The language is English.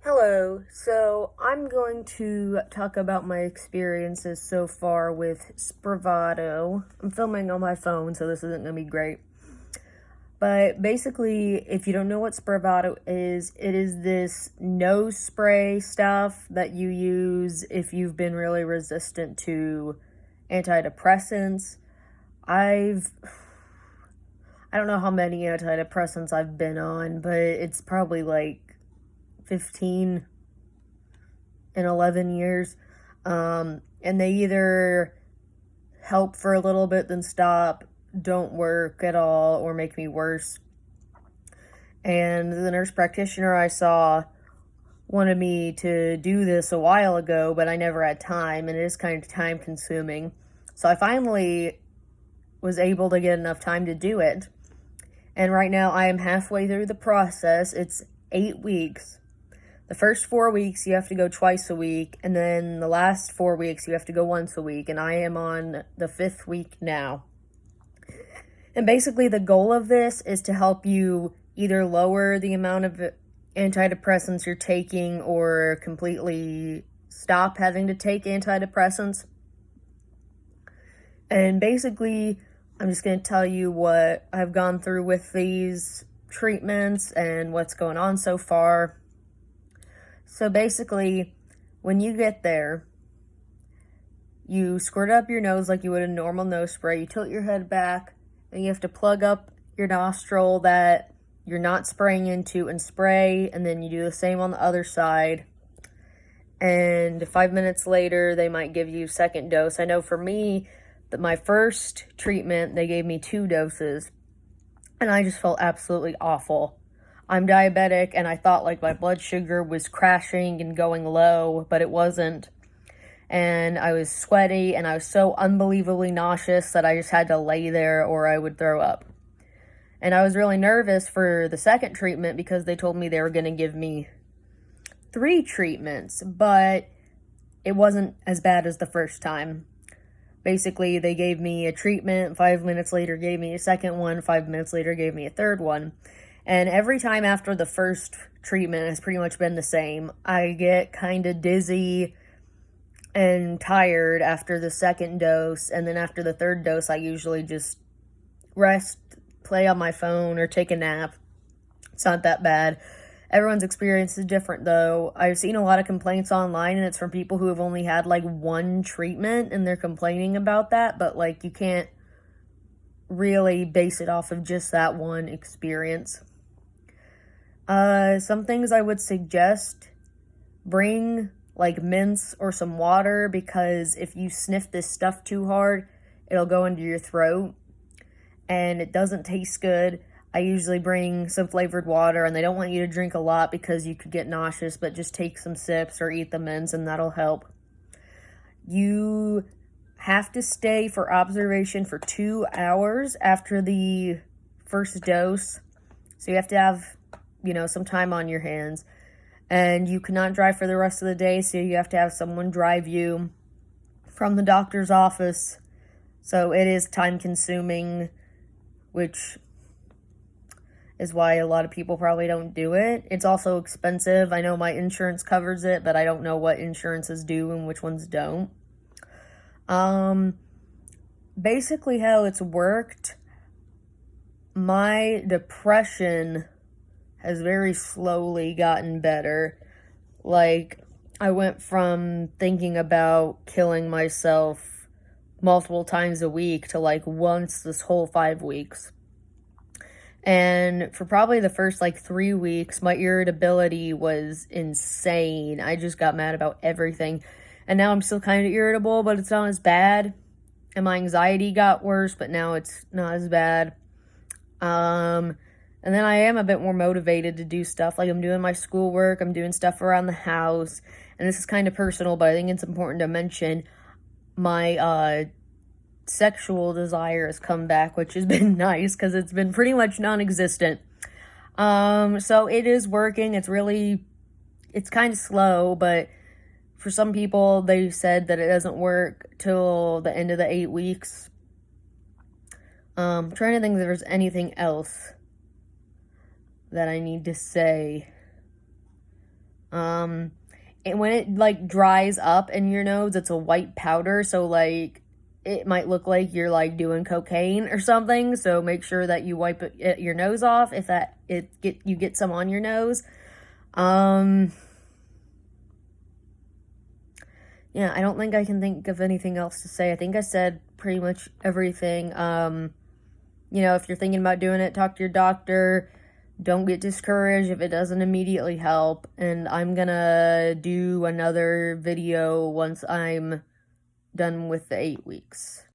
Hello, so I'm going to talk about my experiences so far with Spravato. I'm filming on my phone, so this isn't going to be great. But basically, if you don't know what Spravato is, it is this nose spray stuff that you use if you've been really resistant to antidepressants. I don't know how many antidepressants I've been on, but it's probably like 15 in 11 years. And they either help for a little bit, then stop, don't work at all, or make me worse. And the nurse practitioner I saw wanted me to do this a while ago, but I never had time, and it is kind of time consuming. So I finally was able to get enough time to do it. And right now I am halfway through the process. It's 8 weeks. The first 4 weeks you have to go twice a week, and then the last 4 weeks you have to go once a week, and I am on the 5th week now. And basically the goal of this is to help you either lower the amount of antidepressants you're taking or completely stop having to take antidepressants. And basically, I'm just going to tell you what I've gone through with these treatments and what's going on so far. So basically, when you get there, you squirt up your nose like you would a normal nose spray. You tilt your head back, and you have to plug up your nostril that you're not spraying into and spray, and then you do the same on the other side. And 5 minutes later, they might give you second dose. I know for me, that my first treatment, they gave me 2 doses, and I just felt absolutely awful. I'm diabetic, and I thought like my blood sugar was crashing and going low, but it wasn't. And I was sweaty, and I was so unbelievably nauseous that I just had to lay there or I would throw up. And I was really nervous for the second treatment because they told me they were going to give me 3 treatments, but it wasn't as bad as the first time. Basically, they gave me a treatment, 5 minutes later gave me a second one, 5 minutes later gave me a third one. And every time after the first treatment has pretty much been the same. I get kind of dizzy and tired after the second dose, and then after the third dose, I usually just rest, play on my phone, or take a nap. It's not that bad. Everyone's experience is different, though. I've seen a lot of complaints online, and it's from people who have only had like 1 treatment, and they're complaining about that, but like you can't really base it off of just that one experience. Some things I would suggest: bring like mints or some water, because if you sniff this stuff too hard, it'll go into your throat, and it doesn't taste good. I usually bring some flavored water, and they don't want you to drink a lot because you could get nauseous, but just take some sips or eat the mints, and that'll help. You have to stay for observation for 2 hours after the first dose. So you have to have, some time on your hands. And you cannot drive for the rest of the day, so you have to have someone drive you from the doctor's office. So it is time consuming, which is why a lot of people probably don't do it. It's also expensive. I know my insurance covers it, but I don't know what insurances do and which ones don't. Basically how it's worked, my depression has very slowly gotten better. Like, I went from thinking about killing myself multiple times a week to like once this whole 5 weeks. And for probably the first 3 weeks, my irritability was insane. I just got mad about everything. And now I'm still kind of irritable, but it's not as bad. And my anxiety got worse, but now it's not as bad. And then I am a bit more motivated to do stuff. Like, I'm doing my schoolwork, I'm doing stuff around the house. And this is kind of personal, but I think it's important to mention my sexual desire has come back, which has been nice because it's been pretty much non-existent. So it is working. It's kind of slow, but for some people, they said that it doesn't work till the end of the 8 weeks. I'm trying to think if there's anything else that I need to say. And when it like dries up in your nose, it's a white powder, so like it might look like you're like doing cocaine or something. So make sure that you wipe your nose off if you get some on your nose. Yeah, I don't think I can think of anything else to say. I think I said pretty much everything. If you're thinking about doing it, talk to your doctor. Don't get discouraged if it doesn't immediately help. And I'm gonna do another video once I'm done with the 8 weeks.